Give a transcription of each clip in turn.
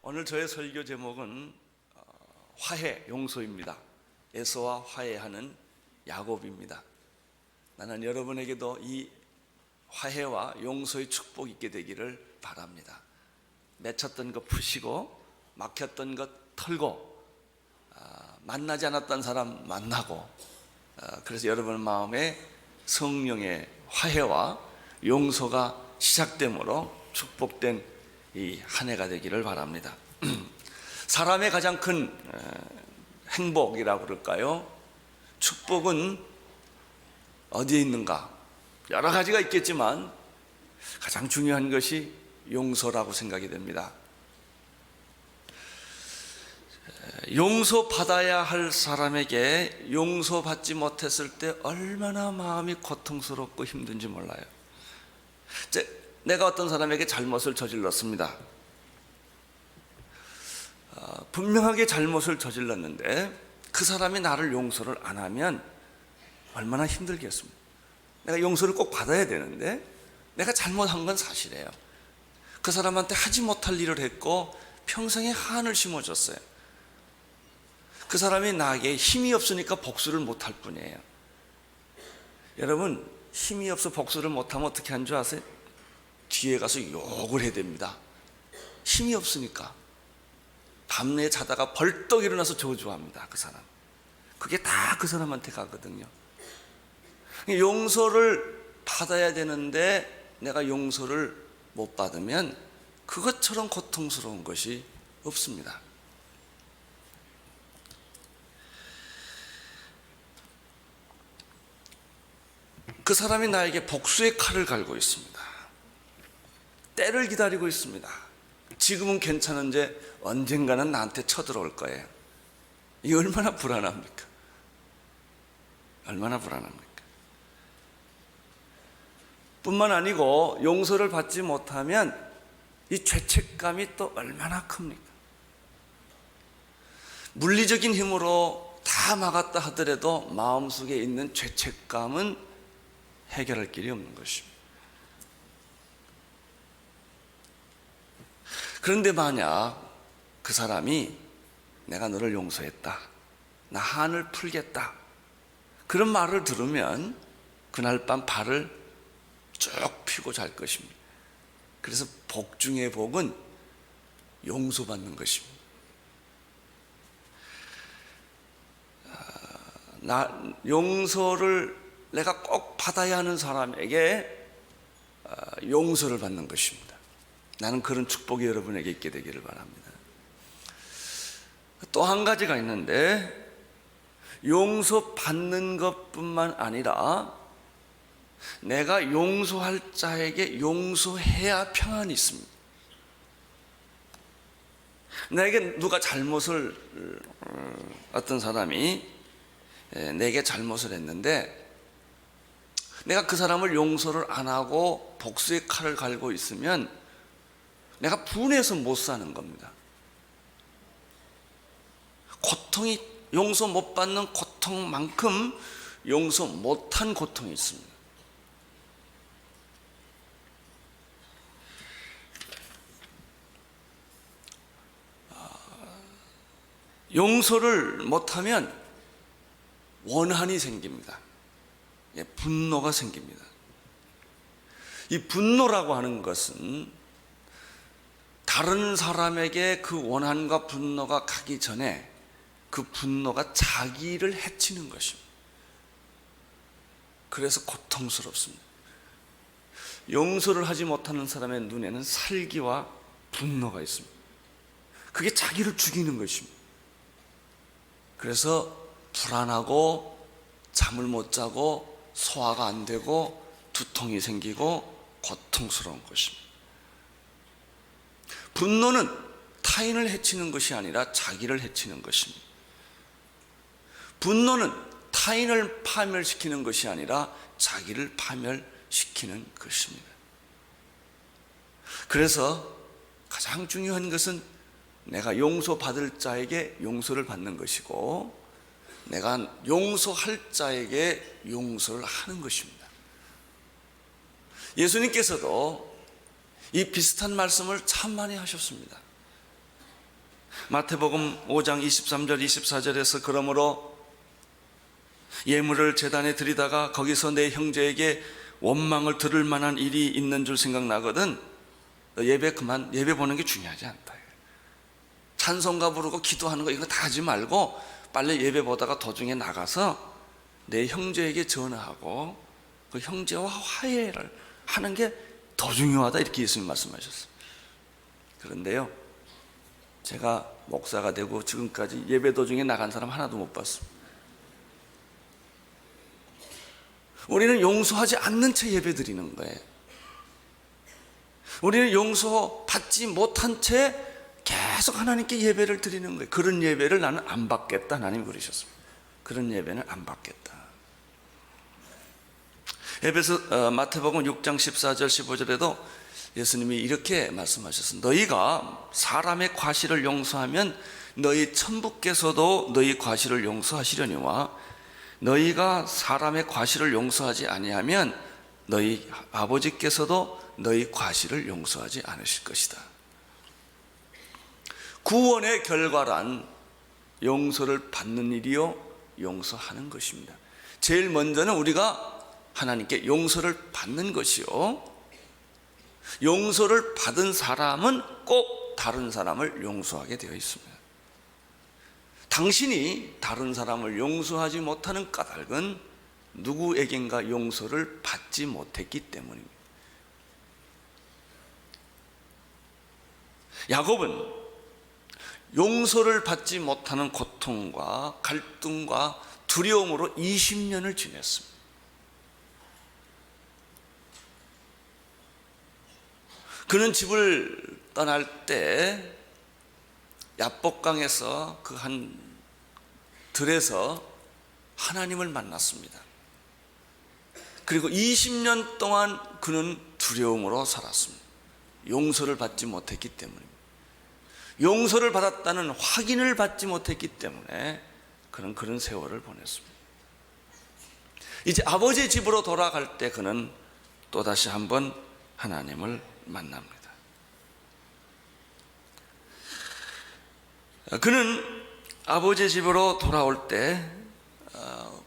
오늘 저의 설교 제목은 화해, 용서입니다. 에서와 화해하는 야곱입니다. 나는 여러분에게도 이 화해와 용서의 축복이 있게 되기를 바랍니다. 맺혔던 것 푸시고 막혔던 것 털고 만나지 않았던 사람 만나고 그래서 여러분 마음에 성령의 화해와 용서가 시작됨으로 축복된 이 한 해가 되기를 바랍니다. 사람의 가장 큰 행복이라고 그럴까요? 축복은 어디에 있는가? 여러 가지가 있겠지만 가장 중요한 것이 용서라고 생각이 됩니다. 용서받아야 할 사람에게 용서받지 못했을 때 얼마나 마음이 고통스럽고 힘든지 몰라요. 내가 어떤 사람에게 잘못을 저질렀습니다. 분명하게 잘못을 저질렀는데 그 사람이 나를 용서를 안 하면 얼마나 힘들겠습니까? 내가 용서를 꼭 받아야 되는데 내가 잘못한 건 사실이에요. 그 사람한테 하지 못할 일을 했고 평생에 한을 심어줬어요. 그 사람이 나에게 힘이 없으니까 복수를 못할 뿐이에요. 여러분, 힘이 없어 복수를 못하면 어떻게 하는 줄 아세요? 뒤에 가서 욕을 해야 됩니다. 힘이 없으니까 밤에 자다가 벌떡 일어나서 저주합니다. 그 사람. 그게 다 그 사람한테 가거든요. 용서를 받아야 되는데 내가 용서를 못 받으면 그것처럼 고통스러운 것이 없습니다. 그 사람이 나에게 복수의 칼을 갈고 있습니다. 때를 기다리고 있습니다. 지금은 괜찮은데 언젠가는 나한테 쳐들어올 거예요. 이게 얼마나 불안합니까? 얼마나 불안합니까? 뿐만 아니고 용서를 받지 못하면 이 죄책감이 또 얼마나 큽니까? 물리적인 힘으로 다 막았다 하더라도 마음속에 있는 죄책감은 해결할 길이 없는 것입니다. 그런데 만약 그 사람이 내가 너를 용서했다, 나 한을 풀겠다, 그런 말을 들으면 그날 밤 발을 쭉 펴고 잘 것입니다. 그래서 복 중의 복은 용서받는 것입니다. 용서를 내가 꼭 받아야 하는 사람에게 용서를 받는 것입니다. 나는 그런 축복이 여러분에게 있게 되기를 바랍니다. 또 한 가지가 있는데 용서받는 것뿐만 아니라 내가 용서할 자에게 용서해야 평안이 있습니다. 내게 누가 잘못을 어떤 사람이 내게 잘못을 했는데 내가 그 사람을 용서를 안 하고 복수의 칼을 갈고 있으면 내가 분해서 못 사는 겁니다. 고통이 용서 못 받는 고통만큼 용서 못한 고통이 있습니다. 용서를 못하면 원한이 생깁니다. 분노가 생깁니다. 이 분노라고 하는 것은 다른 사람에게 그 원한과 분노가 가기 전에 그 분노가 자기를 해치는 것입니다. 그래서 고통스럽습니다. 용서를 하지 못하는 사람의 눈에는 살기와 분노가 있습니다. 그게 자기를 죽이는 것입니다. 그래서 불안하고 잠을 못 자고 소화가 안 되고 두통이 생기고 고통스러운 것입니다. 분노는 타인을 해치는 것이 아니라 자기를 해치는 것입니다. 분노는 타인을 파멸시키는 것이 아니라 자기를 파멸시키는 것입니다. 그래서 가장 중요한 것은 내가 용서받을 자에게 용서를 받는 것이고 내가 용서할 자에게 용서를 하는 것입니다. 예수님께서도 이 비슷한 말씀을 참 많이 하셨습니다. 마태복음 5장 23절 24절에서 그러므로 예물을 제단에 드리다가 거기서 내 형제에게 원망을 들을 만한 일이 있는 줄 생각나거든 예배 보는 게 중요하지 않다. 찬송가 부르고 기도하는 거 이거 다 하지 말고 빨리 예배 보다가 도중에 나가서 내 형제에게 전화하고 그 형제와 화해를 하는 게 더 중요하다, 이렇게 예수님 말씀하셨어요. 그런데요, 제가 목사가 되고 지금까지 예배 도중에 나간 사람 하나도 못 봤습니다. 우리는 용서하지 않는 채 예배 드리는 거예요. 우리는 용서받지 못한 채 계속 하나님께 예배를 드리는 거예요. 그런 예배를 나는 안 받겠다, 하나님이 그러셨습니다. 그런 예배는 안 받겠다. 마태복음 6장 14절 15절에도 예수님이 이렇게 말씀하셨습니다. 너희가 사람의 과실을 용서하면 너희 천부께서도 너희 과실을 용서하시려니와 너희가 사람의 과실을 용서하지 아니하면 너희 아버지께서도 너희 과실을 용서하지 않으실 것이다. 구원의 결과란 용서를 받는 일이요, 용서하는 것입니다. 제일 먼저는 우리가 하나님께 용서를 받는 것이요, 용서를 받은 사람은 꼭 다른 사람을 용서하게 되어 있습니다. 당신이 다른 사람을 용서하지 못하는 까닭은 누구에겐가 용서를 받지 못했기 때문입니다. 야곱은 용서를 받지 못하는 고통과 갈등과 두려움으로 20년을 지냈습니다. 그는 집을 떠날 때 야복강에서 그 한 들에서 하나님을 만났습니다. 그리고 20년 동안 그는 두려움으로 살았습니다. 용서를 받지 못했기 때문입니다. 용서를 받았다는 확인을 받지 못했기 때문에 그는 그런 세월을 보냈습니다. 이제 아버지 집으로 돌아갈 때 그는 또다시 한번 하나님을 만납니다. 그는 아버지 집으로 돌아올 때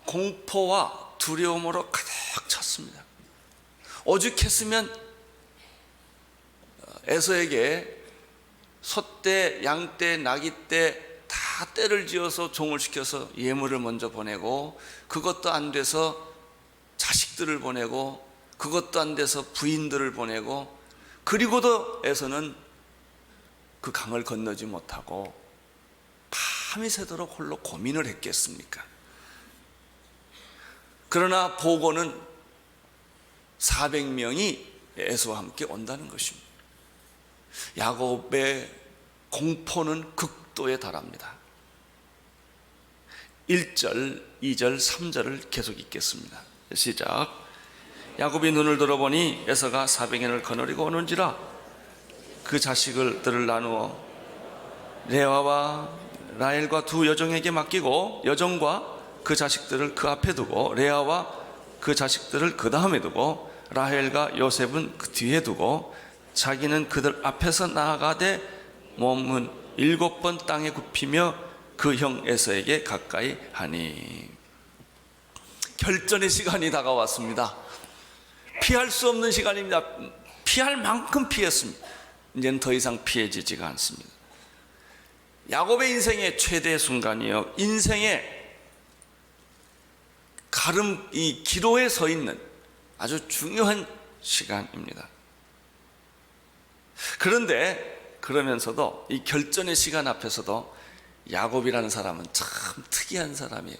공포와 두려움으로 가득 찼습니다. 오죽했으면 에서에게 소떼, 양떼, 나귀떼 다 떼를 지어서 종을 시켜서 예물을 먼저 보내고, 그것도 안 돼서 자식들을 보내고, 그것도 안 돼서 부인들을 보내고, 그리고도 에서는 그 강을 건너지 못하고 밤이 새도록 홀로 고민을 했겠습니까? 그러나 보고는 400명이 에서와 함께 온다는 것입니다. 야곱의 공포는 극도에 달합니다. 1절, 2절, 3절을 계속 읽겠습니다. 시작. 야곱이 눈을 들어보니 에서가 400년을 거느리고 오는지라 그 자식들을 나누어 레아와 라헬과 두 여종에게 맡기고 여종과 그 자식들을 그 앞에 두고 레아와 그 자식들을 그 다음에 두고 라헬과 요셉은 그 뒤에 두고 자기는 그들 앞에서 나아가되 몸은 7번 땅에 굽히며 그 형 에서에게 가까이 하니. 결전의 시간이 다가왔습니다. 피할 수 없는 시간입니다. 피할 만큼 피했습니다. 이제는 더 이상 피해지지가 않습니다. 야곱의 인생의 최대 순간이요, 인생의 이 기로에 서 있는 아주 중요한 시간입니다. 그런데 그러면서도 이 결전의 시간 앞에서도 야곱이라는 사람은 참 특이한 사람이에요.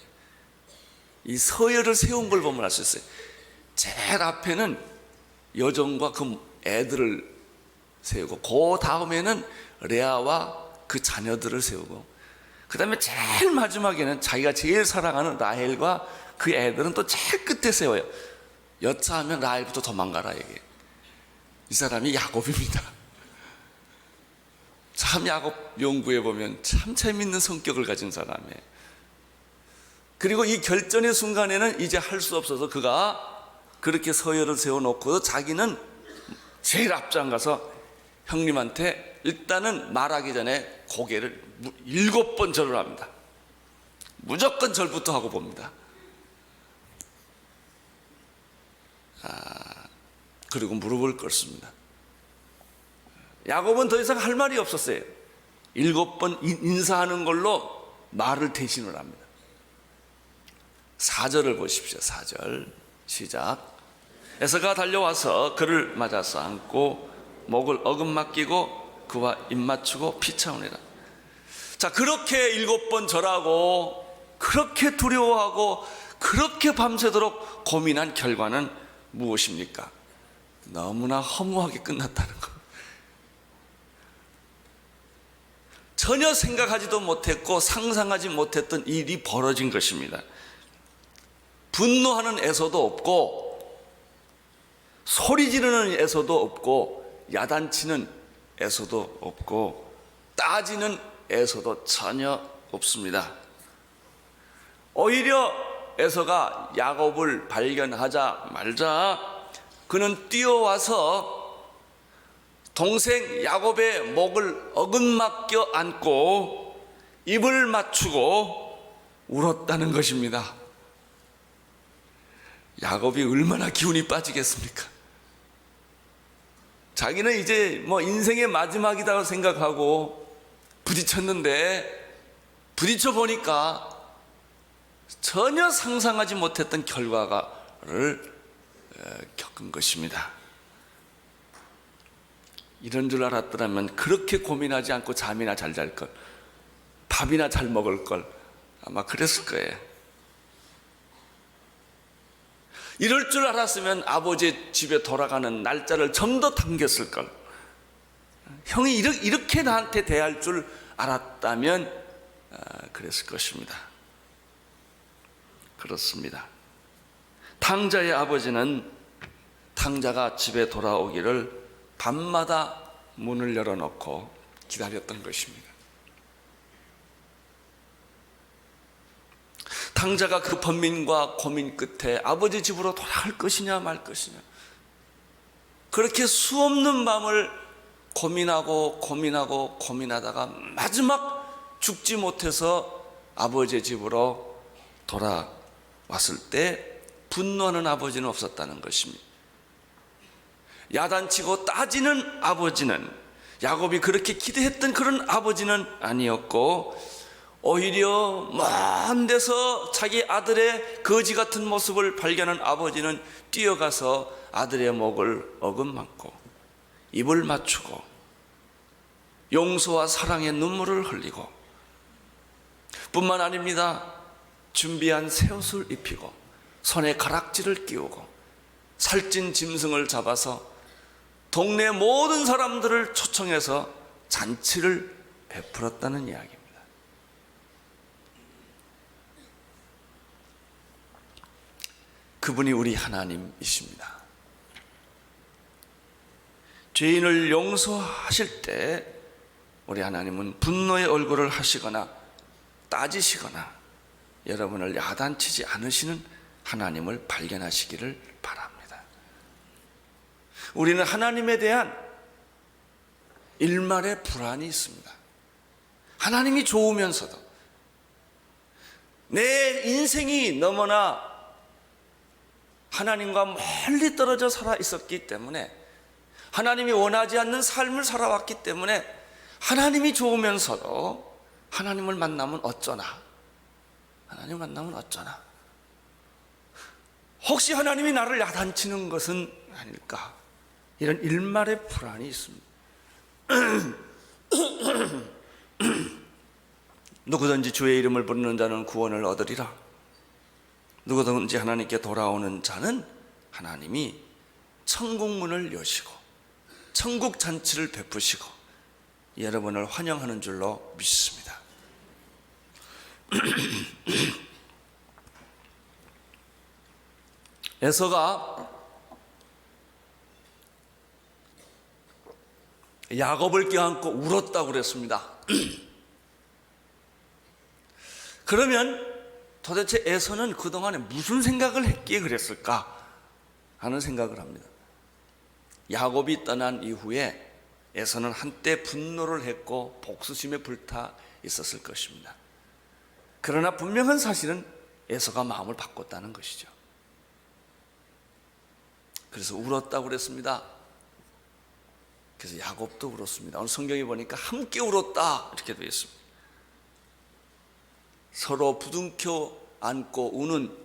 이 서열을 세운 걸 보면 알 수 있어요. 제일 앞에는 여종과 그 애들을 세우고, 그 다음에는 레아와 그 자녀들을 세우고, 그 다음에 제일 마지막에는 자기가 제일 사랑하는 라헬과 그 애들은 또 제일 끝에 세워요. 여차하면 라헬부터 도망가라 얘기해요. 이 사람이 야곱입니다. 참 야곱 연구해 보면 참 재밌는 성격을 가진 사람이에요. 그리고 이 결전의 순간에는 이제 할 수 없어서 그가 그렇게 서열을 세워놓고 자기는 제일 앞장 가서 형님한테 일단은 말하기 전에 고개를 7번 절을 합니다. 무조건 절부터 하고 봅니다. 그리고 무릎을 꿇습니다. 야곱은 더 이상 할 말이 없었어요. 7번 인사하는 걸로 말을 대신을 합니다. 4절을 보십시오. 4절 시작. 에서가 달려와서 그를 맞아서 안고 목을 어금맞기고 그와 입 맞추고 피차오니라. 자, 그렇게 7번 절하고 그렇게 두려워하고 그렇게 밤새도록 고민한 결과는 무엇입니까? 너무나 허무하게 끝났다는 것. 전혀 생각하지도 못했고 상상하지 못했던 일이 벌어진 것입니다. 분노하는 에서도 없고 소리 지르는 에서도 없고 야단치는 에서도 없고 따지는 에서도 전혀 없습니다. 오히려 에서가 야곱을 발견하자 말자 그는 뛰어와서 동생 야곱의 목을 어긋맞겨 안고 입을 맞추고 울었다는 것입니다. 야곱이 얼마나 기운이 빠지겠습니까? 자기는 이제 인생의 마지막이라고 생각하고 부딪혔는데 부딪혀 보니까 전혀 상상하지 못했던 결과를 겪은 것입니다. 이런 줄 알았더라면 그렇게 고민하지 않고 잠이나 잘 잘 걸, 밥이나 잘 먹을 걸, 아마 그랬을 거예요. 이럴 줄 알았으면 아버지 집에 돌아가는 날짜를 좀 더 당겼을 걸. 형이 이렇게 나한테 대할 줄 알았다면 그랬을 것입니다. 그렇습니다. 탕자의 아버지는 탕자가 집에 돌아오기를 밤마다 문을 열어놓고 기다렸던 것입니다. 탕자가 그 번민과 고민 끝에 아버지 집으로 돌아갈 것이냐 말 것이냐 그렇게 수없는 밤을 고민하다가 마지막 죽지 못해서 아버지 집으로 돌아왔을 때 분노하는 아버지는 없었다는 것입니다. 야단치고 따지는 아버지는, 야곱이 그렇게 기대했던 그런 아버지는 아니었고 오히려 먼 데서 자기 아들의 거지 같은 모습을 발견한 아버지는 뛰어가서 아들의 목을 어긋맞고 입을 맞추고 용서와 사랑의 눈물을 흘리고 뿐만 아닙니다. 준비한 새 옷을 입히고 손에 가락지를 끼우고 살찐 짐승을 잡아서 동네 모든 사람들을 초청해서 잔치를 베풀었다는 이야기입니다. 그분이 우리 하나님이십니다. 죄인을 용서하실 때 우리 하나님은 분노의 얼굴을 하시거나 따지시거나 여러분을 야단치지 않으시는 하나님을 발견하시기를 바랍니다. 우리는 하나님에 대한 일말의 불안이 있습니다. 하나님이 좋으면서도 내 인생이 너무나 하나님과 멀리 떨어져 살아 있었기 때문에 하나님이 원하지 않는 삶을 살아왔기 때문에 하나님이 좋으면서도 하나님을 만나면 어쩌나, 하나님 만나면 어쩌나, 혹시 하나님이 나를 야단치는 것은 아닐까, 이런 일말의 불안이 있습니다. 누구든지 주의 이름을 부르는 자는 구원을 얻으리라. 누구든지 하나님께 돌아오는 자는 하나님이 천국문을 여시고 천국 잔치를 베푸시고 여러분을 환영하는 줄로 믿습니다. 에서가 야곱을 껴안고 울었다고 그랬습니다. 그러면 도대체 에서는 그동안에 무슨 생각을 했기에 그랬을까 하는 생각을 합니다. 야곱이 떠난 이후에 에서는 한때 분노를 했고 복수심에 불타 있었을 것입니다. 그러나 분명한 사실은 에서가 마음을 바꿨다는 것이죠. 그래서 울었다고 그랬습니다. 그래서 야곱도 울었습니다. 오늘 성경에 보니까 함께 울었다 이렇게 되어 있습니다. 서로 부둥켜 안고 우는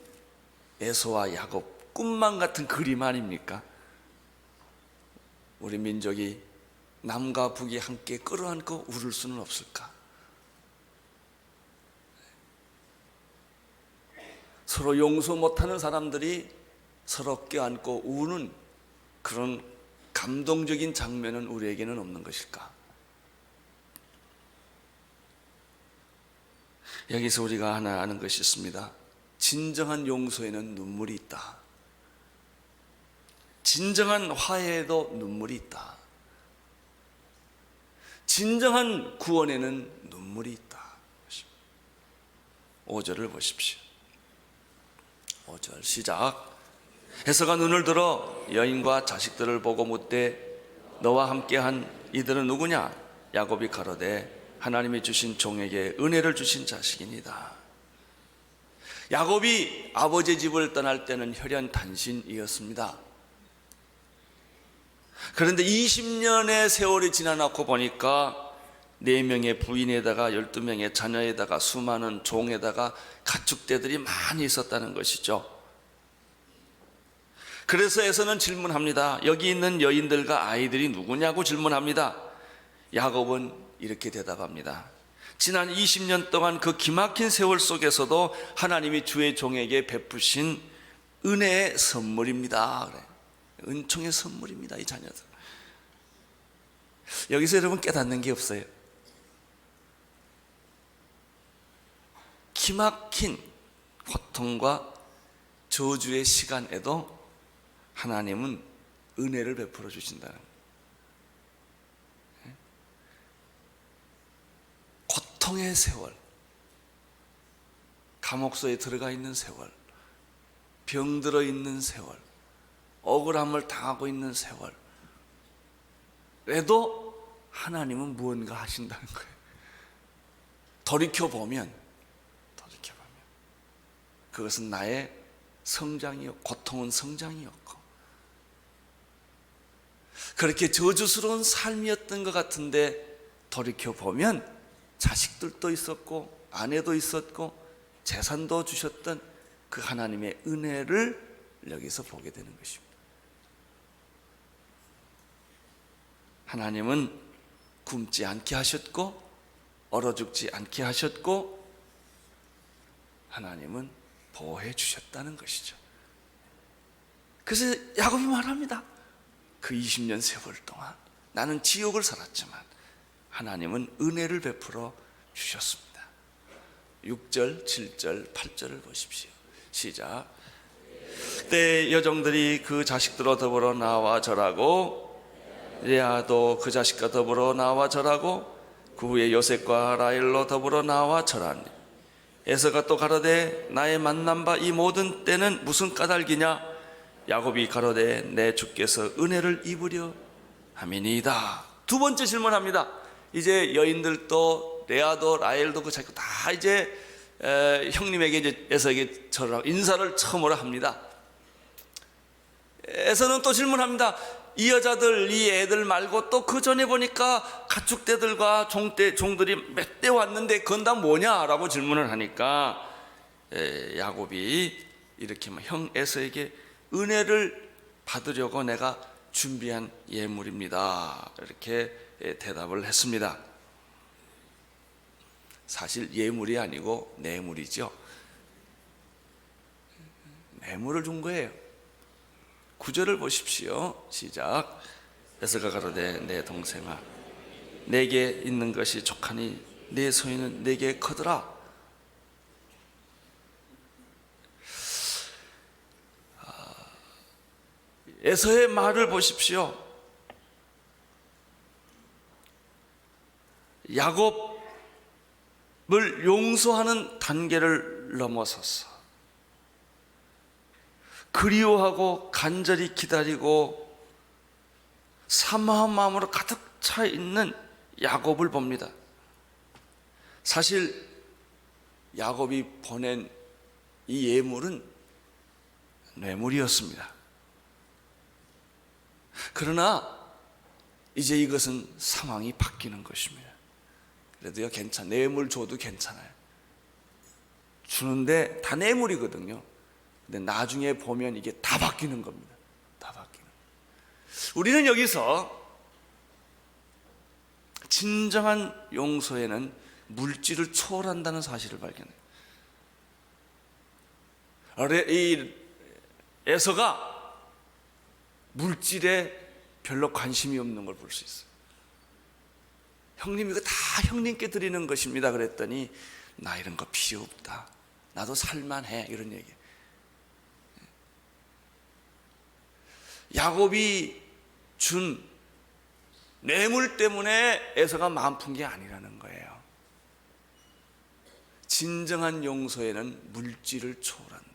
에서와 야곱, 꿈만 같은 그림 아닙니까? 우리 민족이 남과 북이 함께 끌어안고 울을 수는 없을까? 서로 용서 못하는 사람들이 서로 껴안고 우는 그런 감동적인 장면은 우리에게는 없는 것일까? 여기서 우리가 하나 아는 것이 있습니다. 진정한 용서에는 눈물이 있다. 진정한 화해에도 눈물이 있다. 진정한 구원에는 눈물이 있다. 5절을 보십시오. 5절 시작. 에서가 눈을 들어 여인과 자식들을 보고 묻되 너와 함께한 이들은 누구냐? 야곱이 가로되 하나님이 주신 종에게 은혜를 주신 자식이니다. 야곱이 아버지 집을 떠날 때는 혈연 단신이었습니다. 그런데 20년의 세월이 지나놓고 보니까 4명의 부인에다가 12명의 자녀에다가 수많은 종에다가 가축대들이 많이 있었다는 것이죠. 그래서 에서는 질문합니다. 여기 있는 여인들과 아이들이 누구냐고 질문합니다. 야곱은 이렇게 대답합니다. 지난 20년 동안 그 기막힌 세월 속에서도 하나님이 주의 종에게 베푸신 은혜의 선물입니다. 그래. 은총의 선물입니다. 이 자녀들. 여기서 여러분 깨닫는 게 없어요. 기막힌 고통과 저주의 시간에도 하나님은 은혜를 베풀어 주신다는 거예요. 고통의 세월, 감옥소에 들어가 있는 세월, 병들어 있는 세월, 억울함을 당하고 있는 세월에도 하나님은 무언가 하신다는 거예요. 돌이켜보면 그것은 나의 성장이었고, 고통은 성장이었고, 그렇게 저주스러운 삶이었던 것 같은데 돌이켜보면 자식들도 있었고 아내도 있었고 재산도 주셨던 그 하나님의 은혜를 여기서 보게 되는 것입니다. 하나님은 굶지 않게 하셨고 얼어 죽지 않게 하셨고 하나님은 보호해 주셨다는 것이죠. 그래서 야곱이 말합니다. 그 20년 세월 동안 나는 지옥을 살았지만 하나님은 은혜를 베풀어 주셨습니다. 6절, 7절, 8절을 보십시오. 시작. 그때 여종들이 그 자식들과 더불어 나와 절하고 레아도 그 자식과 더불어 나와 절하고 그 후에 요셉과 라헬로 더불어 나와 절하니 에서가 또 가로되 나의 만난 바 이 모든 때는 무슨 까닭이냐? 야곱이 가로되 내 주께서 은혜를 입으려 함이니이다. 두 번째 질문합니다. 이제 여인들도 레아도 라헬도 그 자식 다 이제 형님에게 이제 에서에게 절하고 인사를 처음으로 합니다. 에서는 또 질문합니다. 이 여자들, 이 애들 말고 또 그 전에 보니까 가축대들과 종들이 몇 대 왔는데 그건 다 뭐냐라고 질문을 하니까 야곱이 이렇게 형 에서에게 은혜를 받으려고 내가 준비한 예물입니다. 이렇게 대답을 했습니다. 사실 예물이 아니고 뇌물이죠. 뇌물을 준 거예요. 9절을 보십시오. 시작. 에서가 가로되 내 동생아 내게 있는 것이 족하니 내 소유는 내게 커더라. 에서의 말을 보십시오. 야곱을 용서하는 단계를 넘어서서 그리워하고 간절히 기다리고 사모한 마음으로 가득 차 있는 야곱을 봅니다. 사실 야곱이 보낸 이 예물은 뇌물이었습니다. 그러나 이제 이것은 상황이 바뀌는 것입니다. 그래도요, 뇌물 줘도 괜찮아요. 주는데 다 뇌물이거든요. 근데 나중에 보면 이게 다 바뀌는 겁니다. 다 바뀌는. 우리는 여기서 진정한 용서에는 물질을 초월한다는 사실을 발견해요. 이 에서가 물질에 별로 관심이 없는 걸 볼 수 있어요. 형님, 이거 다 형님께 드리는 것입니다. 그랬더니 나 이런 거 필요 없다. 나도 살만해. 이런 얘기. 야곱이 준 뇌물 때문에 에서가 마음 푼 게 아니라는 거예요. 진정한 용서에는 물질을 초월한다.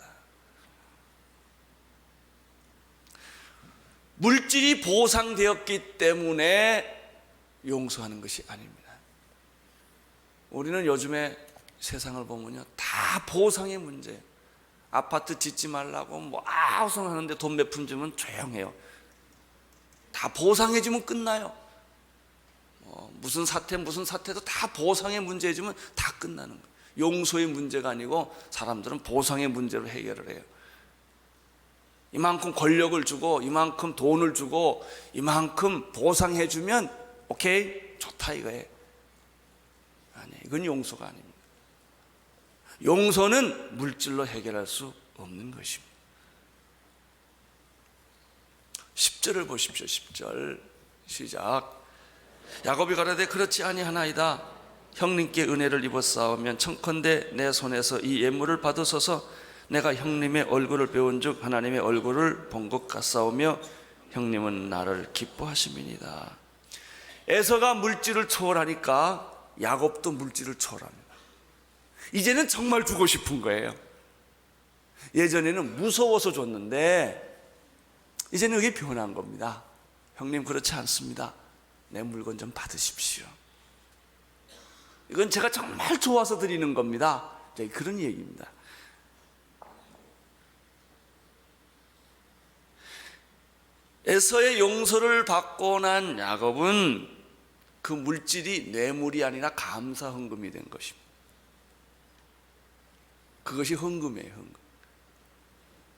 물질이 보상되었기 때문에 용서하는 것이 아닙니다. 우리는 요즘에 세상을 보면요, 다 보상의 문제예요. 아파트 짓지 말라고 뭐 아우성하는데 돈 몇 푼 주면 조용해요. 다 보상해 주면 끝나요. 무슨 사태도 다 보상의 문제 해주면 다 끝나는 거예요. 용서의 문제가 아니고 사람들은 보상의 문제로 해결을 해요. 이만큼 권력을 주고 이만큼 돈을 주고 이만큼 보상해 주면 오케이, 좋다 이거예요. 아니, 이건 용서가 아닙니다. 용서는 물질로 해결할 수 없는 것입니다. 10절을 보십시오. 10절 시작. 야곱이 가라되 그렇지 아니하나이다. 형님께 은혜를 입었사오면 청컨대 내 손에서 이 예물을 받으소서. 내가 형님의 얼굴을 배운즉 하나님의 얼굴을 본 것 같사오며 형님은 나를 기뻐하심이니이다. 에서가 물질을 초월하니까 야곱도 물질을 초월합니다. 이제는 정말 주고 싶은 거예요. 예전에는 무서워서 줬는데 이제는 그게 변한 겁니다. 형님, 그렇지 않습니다. 내 물건 좀 받으십시오. 이건 제가 정말 좋아서 드리는 겁니다. 그런 얘기입니다. 에서의 용서를 받고 난 야곱은 그 물질이 뇌물이 아니라 감사 헌금이 된 것입니다. 그것이 헌금이에요. 헌금.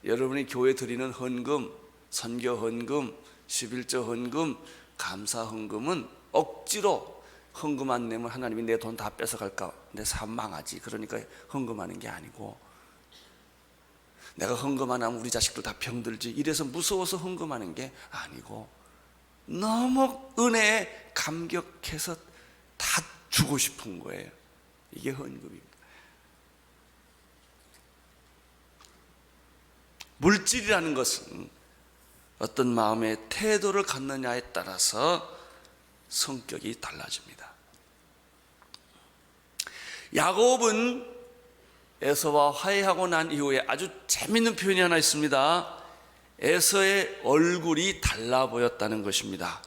여러분이 교회 드리는 헌금, 선교 헌금, 11조 헌금, 감사 헌금은 억지로 헌금 안 내면 하나님이 내 돈 다 뺏어갈까, 내 삶 망하지, 그러니까 헌금하는 게 아니고, 내가 헌금 안 하면 우리 자식들 다 병들지 이래서 무서워서 헌금하는 게 아니고, 너무 은혜에 감격해서 다 주고 싶은 거예요. 이게 헌금입니다. 물질이라는 것은 어떤 마음의 태도를 갖느냐에 따라서 성격이 달라집니다. 야곱은 에서와 화해하고 난 이후에 아주 재밌는 표현이 하나 있습니다. 에서의 얼굴이 달라 보였다는 것입니다.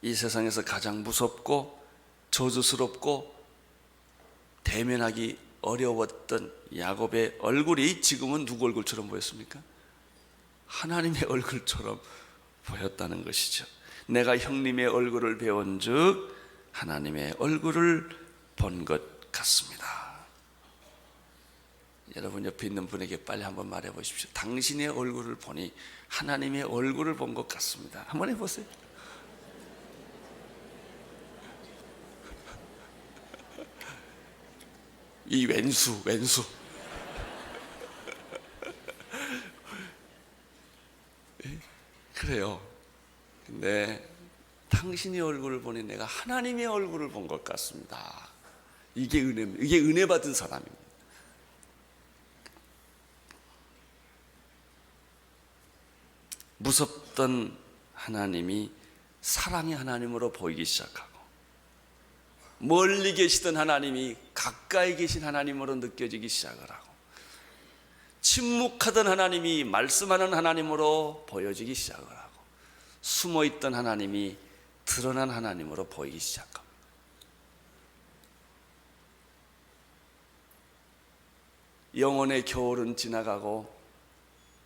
이 세상에서 가장 무섭고 저주스럽고 대면하기 어려웠던 야곱의 얼굴이 지금은 누구 얼굴처럼 보였습니까? 하나님의 얼굴처럼 보였다는 것이죠. 내가 형님의 얼굴을 배운즉 하나님의 얼굴을 본 것 같습니다. 여러분 옆에 있는 분에게 빨리 한번 말해 보십시오. 당신의 얼굴을 보니 하나님의 얼굴을 본 것 같습니다. 한번 해보세요. 이 왼수 그래요. 근데 당신의 얼굴을 보니 내가 하나님의 얼굴을 본 것 같습니다. 이게 은혜입니다. 이게 은혜 받은 사람입니다. 무섭던 하나님이 사랑의 하나님으로 보이기 시작하고, 멀리 계시던 하나님이 가까이 계신 하나님으로 느껴지기 시작을 하고, 침묵하던 하나님이 말씀하는 하나님으로 보여지기 시작을 하고, 숨어있던 하나님이 드러난 하나님으로 보이기 시작합니다. 영혼의 겨울은 지나가고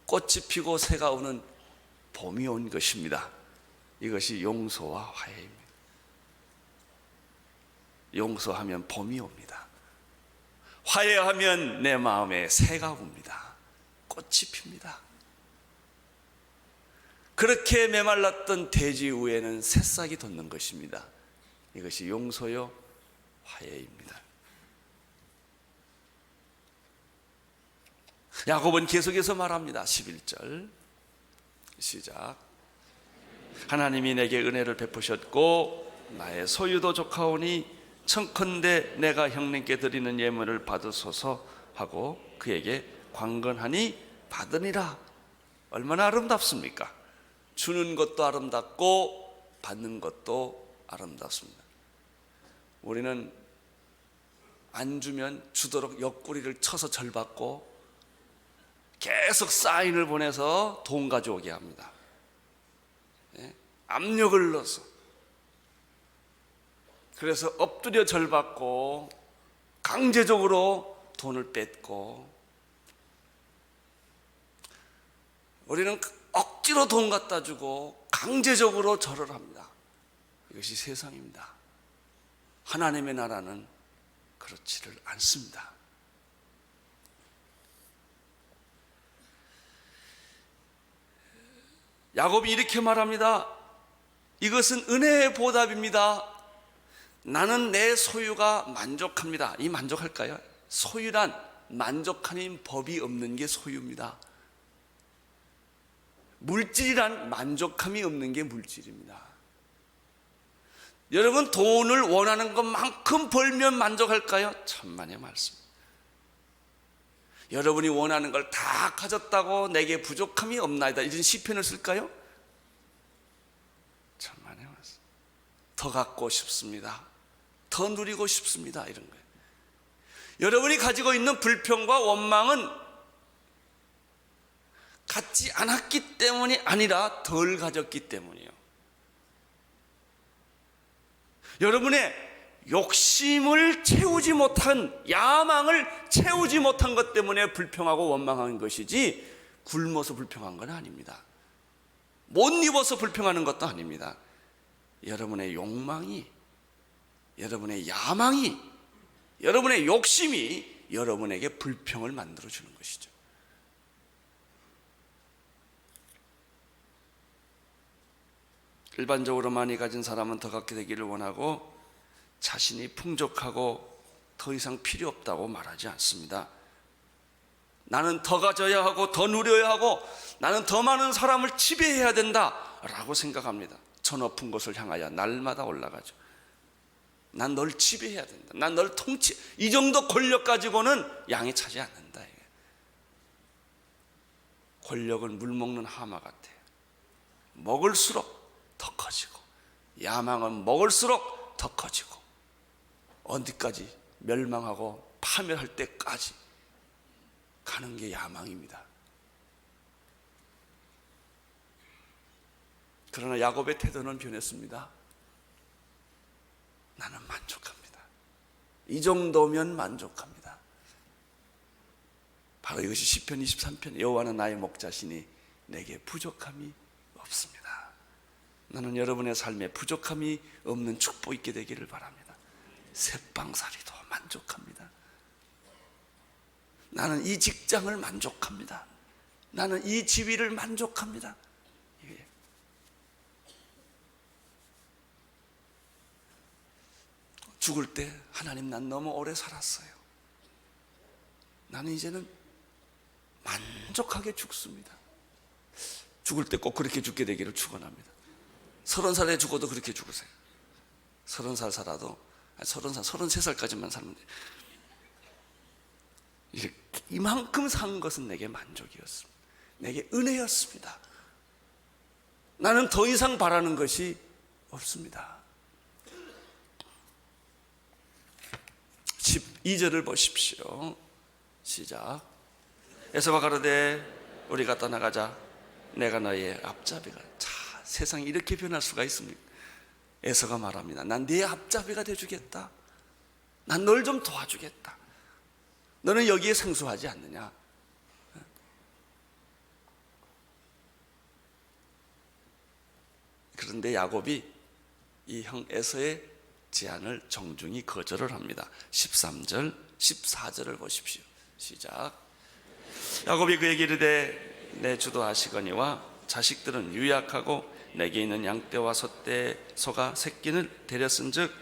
꽃이 피고 새가 오는 봄이 온 것입니다. 이것이 용서와 화해입니다. 용서하면 봄이 옵니다. 화해하면 내 마음에 새가 옵니다. 꽃이 핍니다. 그렇게 메말랐던 대지 위에는 새싹이 돋는 것입니다. 이것이 용서요 화해입니다. 야곱은 계속해서 말합니다. 11절 시작. 하나님이 내게 은혜를 베푸셨고 나의 소유도 족하오니 청컨대 내가 형님께 드리는 예물을 받으소서 하고 그에게 관건하니 받으니라. 얼마나 아름답습니까? 주는 것도 아름답고 받는 것도 아름답습니다. 우리는 안 주면 주도록 옆구리를 쳐서 절받고 계속 사인을 보내서 돈 가져오게 합니다. 압력을 넣어서. 그래서 엎드려 절받고 강제적으로 돈을 뺏고, 우리는 억지로 돈 갖다 주고 강제적으로 절을 합니다. 이것이 세상입니다. 하나님의 나라는 그렇지를 않습니다. 야곱이 이렇게 말합니다. 이것은 은혜의 보답입니다. 나는 내 소유가 만족합니다. 이 만족할까요? 소유란 만족하는 법이 없는 게 소유입니다. 물질이란 만족함이 없는 게 물질입니다. 여러분, 돈을 원하는 것만큼 벌면 만족할까요? 천만의 말씀. 여러분이 원하는 걸 다 가졌다고 내게 부족함이 없나이다, 이런 시편을 쓸까요? 천만의 말씀. 더 갖고 싶습니다. 더 누리고 싶습니다. 이런 거예요. 여러분이 가지고 있는 불평과 원망은 갖지 않았기 때문이 아니라 덜 가졌기 때문이에요. 여러분의 욕심을 채우지 못한, 야망을 채우지 못한 것 때문에 불평하고 원망한 것이지 굶어서 불평한 건 아닙니다. 못 입어서 불평하는 것도 아닙니다. 여러분의 욕망이, 여러분의 야망이, 여러분의 욕심이 여러분에게 불평을 만들어주는 것이죠. 일반적으로 많이 가진 사람은 더 갖게 되기를 원하고 자신이 풍족하고 더 이상 필요 없다고 말하지 않습니다. 나는 더 가져야 하고 더 누려야 하고 나는 더 많은 사람을 지배해야 된다라고 생각합니다. 저 높은 곳을 향하여 날마다 올라가죠. 난 널 지배해야 된다. 난 널 이 정도 권력 가지고는 양이 차지 않는다. 권력은 물 먹는 하마 같아요. 먹을수록 더 커지고, 야망은 먹을수록 더 커지고, 어디까지 멸망하고 파멸할 때까지 가는 게 야망입니다. 그러나 야곱의 태도는 변했습니다. 나는 만족합니다. 이 정도면 만족합니다. 바로 이것이 시편 23편, 여호와는 나의 목자시니 내게 부족함이 없습니다. 나는 여러분의 삶에 부족함이 없는 축복 있게 되기를 바랍니다. 새빵살이도 만족합니다. 나는 이 직장을 만족합니다. 나는 이 지위를 만족합니다. 죽을 때 하나님, 난 너무 오래 살았어요. 나는 이제는 만족하게 죽습니다. 죽을 때 꼭 그렇게 죽게 되기를 축원합니다. 30살에 죽어도 그렇게 죽으세요. 30살 살아도 30살, 33살까지만 살면 돼요. 이만큼 산 것은 내게 만족이었습니다. 내게 은혜였습니다. 나는 더 이상 바라는 것이 없습니다. 12절을 보십시오. 시작. 에서가 가로되 우리가 떠나가자. 내가 너의 앞잡이가. 자, 세상이 이렇게 변할 수가 있습니까? 에서가 말합니다. 난 네 앞잡이가 되주겠다. 난 널 좀 도와주겠다. 너는 여기에 생소하지 않느냐? 그런데 야곱이 이 형 에서의 제안을 정중히 거절을 합니다. 13절, 14절을 보십시오. 시작. 야곱이 그에게 이르되 내 주도 하시거니와 자식들은 유약하고 내게 있는 양떼와 소떼 소가 새끼를 데렸은즉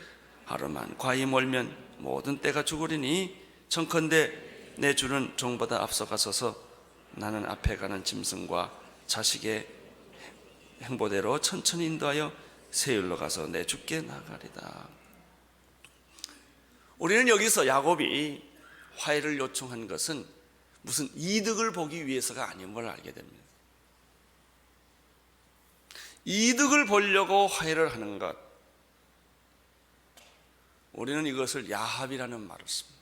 하루만 과히 멀면 모든 떼가 죽으리니 청컨대 내 주는 종보다 앞서가서서 나는 앞에 가는 짐승과 자식의 행보대로 천천히 인도하여 세일로 가서 내 주께 나가리다. 우리는 여기서 야곱이 화해를 요청한 것은 무슨 이득을 보기 위해서가 아닌 걸 알게 됩니다. 이득을 보려고 화해를 하는 것, 우리는 이것을 야합이라는 말을 씁니다.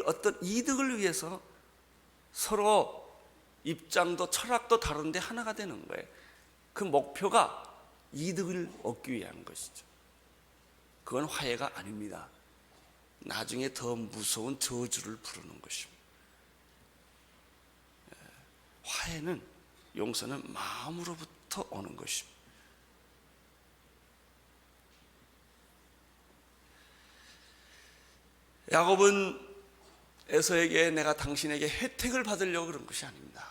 어떤 이득을 위해서 서로 입장도 철학도 다른데 하나가 되는 거예요. 그 목표가 이득을 얻기 위한 것이죠. 그건 화해가 아닙니다. 나중에 더 무서운 저주를 부르는 것입니다. 화해는, 용서는 마음으로부터 오는 것입니다. 야곱은 에서에게 내가 당신에게 혜택을 받으려고 그런 것이 아닙니다.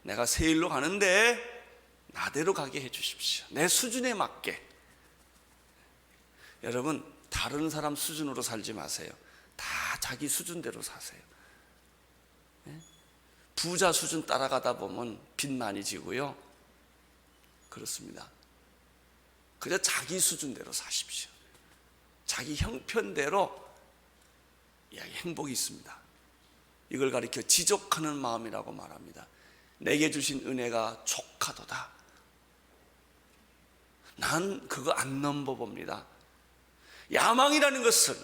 내가 세일로 가는데 나대로 가게 해 주십시오. 내 수준에 맞게. 여러분, 다른 사람 수준으로 살지 마세요. 다 자기 수준대로 사세요. 부자 수준 따라가다 보면 빚 많이 지고요. 그렇습니다. 그저 자기 수준대로 사십시오. 자기 형편대로 행복이 있습니다. 이걸 가리켜 지족하는 마음이라고 말합니다. 내게 주신 은혜가 족하도다. 난 그거 안 넘버봅니다. 야망이라는 것은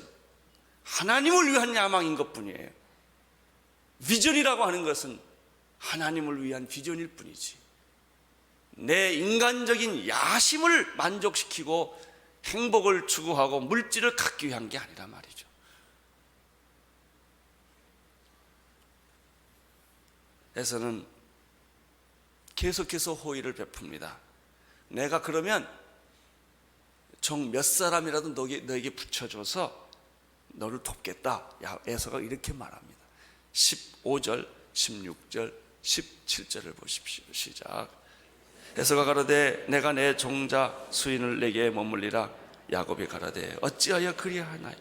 하나님을 위한 야망인 것뿐이에요. 비전이라고 하는 것은 하나님을 위한 비전일 뿐이지, 내 인간적인 야심을 만족시키고 행복을 추구하고 물질을 갖기 위한 게 아니라 말이죠. 에서는 계속해서 호의를 베풉니다. 내가 그러면 종 몇 사람이라도 너에게 붙여줘서 너를 돕겠다. 에서가 이렇게 말합니다. 15절, 16절, 17절을 보십시오. 시작. 에서가 가로되 내가 내 종자 수인을 내게 머물리라. 야곱이 가로되 어찌하여 그리하나이?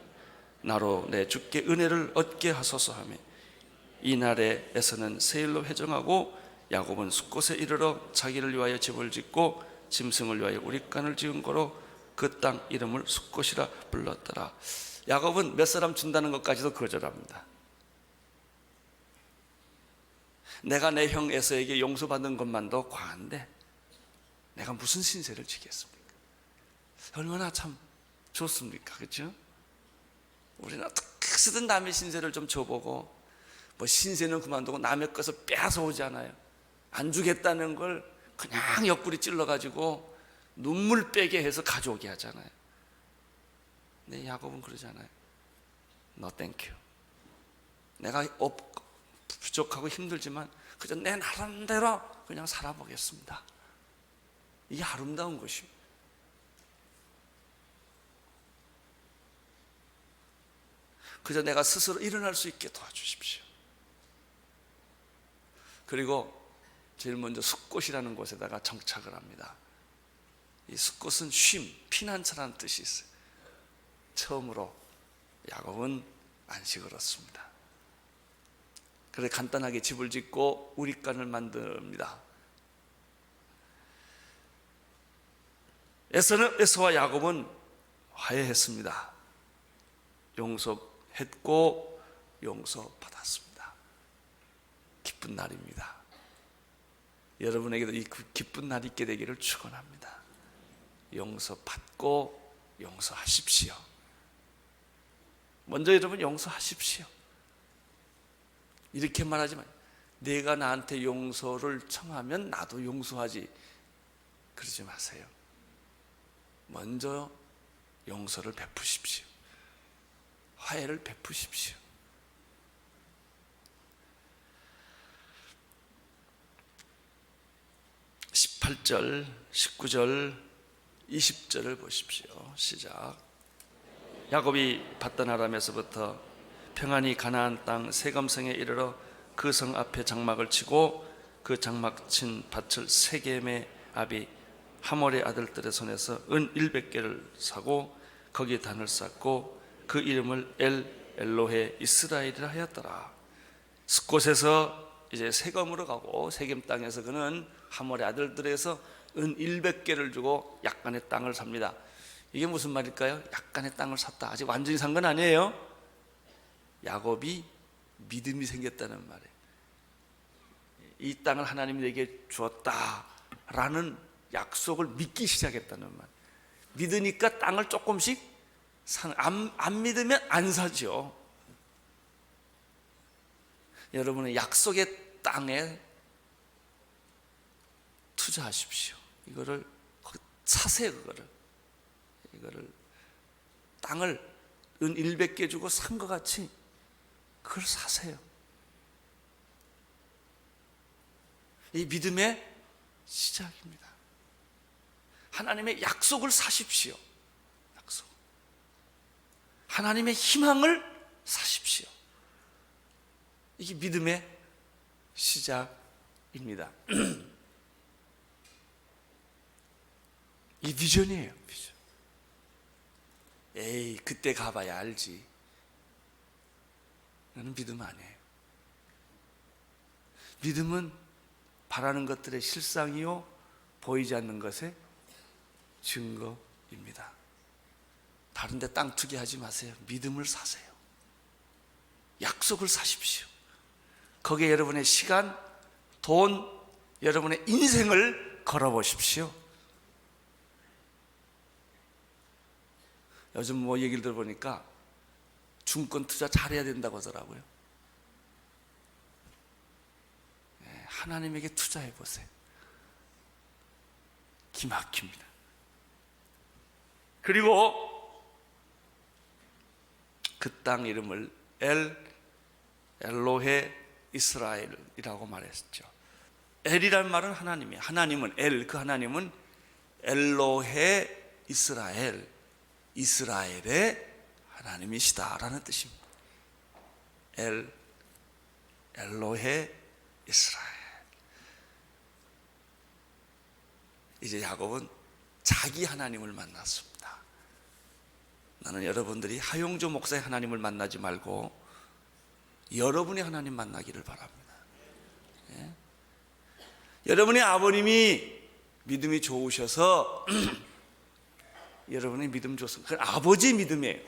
나로 내 주께 은혜를 얻게 하소서 하며 이날에 에서는 세일로 회정하고 야곱은 숫곳에 이르러 자기를 위하여 집을 짓고 짐승을 위하여 우릿간을 지은 거로 그 땅 이름을 숫곳이라 불렀더라. 야곱은 몇 사람 준다는 것까지도 거절합니다. 내가 내 형 에서에게 용서받는 것만도 과한데 내가 무슨 신세를 지겠습니까? 얼마나 참 좋습니까? 그렇죠? 우리는 어떻게 쓰든 남의 신세를 좀 줘보고, 뭐 신세는 그만두고 남의 것을 빼앗아 오잖아요. 안 주겠다는 걸 그냥 옆구리 찔러가지고 눈물 빼게 해서 가져오게 하잖아요. 근데 야곱은 그러잖아요. No thank you. 내가 부족하고 힘들지만 그저 내 나름대로 그냥 살아보겠습니다. 이게 아름다운 것입니다. 그저 내가 스스로 일어날 수 있게 도와주십시오. 그리고 제일 먼저 숫곳이라는 곳에다가 정착을 합니다. 이 숫곳은 쉼, 피난처라는 뜻이 있어요. 처음으로 야곱은 안식을 얻습니다. 그래서 간단하게 집을 짓고 우릿간을 만듭니다. 에서와 야곱은 화해했습니다. 용서했고 용서받았습니다. 기쁜 날입니다. 여러분에게도 이 기쁜 날이 있게 되기를 축원합니다. 용서받고 용서하십시오. 먼저 여러분 용서하십시오. 이렇게 말하지 마요. 내가 나한테 용서를 청하면 나도 용서하지, 그러지 마세요. 먼저 용서를 베푸십시오. 화해를 베푸십시오. (18절) (19절) (20절을) 보십시오. 시작. 야곱이 밧단 아람에서부터 평안히 가나안 땅 세겜성에 이르러 그 성 앞에 장막을 치고 그 장막 친 밭을 세겜의 아비 하몰의 아들들의 손에서 은 100개를 사고 거기에 단을 쌓고 그 이름을 엘로헤 이스라엘이라 하였더라. 숫곳에서 이제 세겜으로 가고 세겜 땅에서 그는 하몰의 아들들에서 은 100개를 주고 약간의 땅을 삽니다. 이게 무슨 말일까요? 약간의 땅을 샀다. 아직 완전히 산 건 아니에요. 야곱이 믿음이 생겼다는 말이에요. 이 땅을 하나님이 내게 주었다라는 약속을 믿기 시작했다는 말. 믿으니까 땅을 조금씩 안 믿으면 안 사죠. 여러분은 약속의 땅에 투자하십시오. 이거를 사세요. 이거를 땅을 은 100개 주고 산 것 같이 그걸 사세요. 이 믿음의 시작입니다. 하나님의 약속을 사십시오. 약속. 하나님의 희망을 사십시오. 이게 믿음의 시작입니다. 이 비전이에요. 비전. 에이, 그때 가봐야 알지. 나는 믿음 아니에요. 믿음은 바라는 것들의 실상이요 보이지 않는 것의 증거입니다. 다른 데 땅 투기하지 마세요. 믿음을 사세요. 약속을 사십시오. 거기에 여러분의 시간, 돈, 여러분의 인생을 걸어보십시오. 요즘 뭐 얘기를 들어보니까 증권 투자 잘해야 된다고 하더라고요. 하나님에게 투자해 보세요. 기막힙니다. 그리고 그 땅 이름을 엘로헤 이스라엘이라고 말했죠. 엘이란 말은 하나님이에요. 하나님은 그 하나님은 엘로헤 이스라엘, 이스라엘의 하나님이시다라는 뜻입니다. 엘로헤 이스라엘. 이제 야곱은 자기 하나님을 만났습니다. 나는 여러분들이 하용조 목사의 하나님을 만나지 말고 여러분의 하나님 만나기를 바랍니다. 예? 여러분의 아버님이 믿음이 좋으셔서 여러분의 믿음 좋습니다. 그건 아버지의 믿음이에요.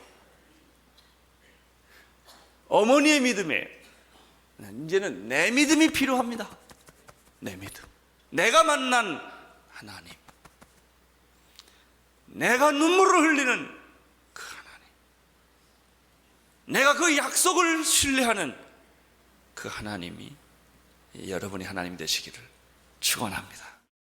어머니의 믿음이에요. 이제는 내 믿음이 필요합니다. 내 믿음. 내가 만난 하나님, 내가 눈물을 흘리는 그 하나님, 내가 그 약속을 신뢰하는 그 하나님이 여러분의 하나님 되시기를 축원합니다.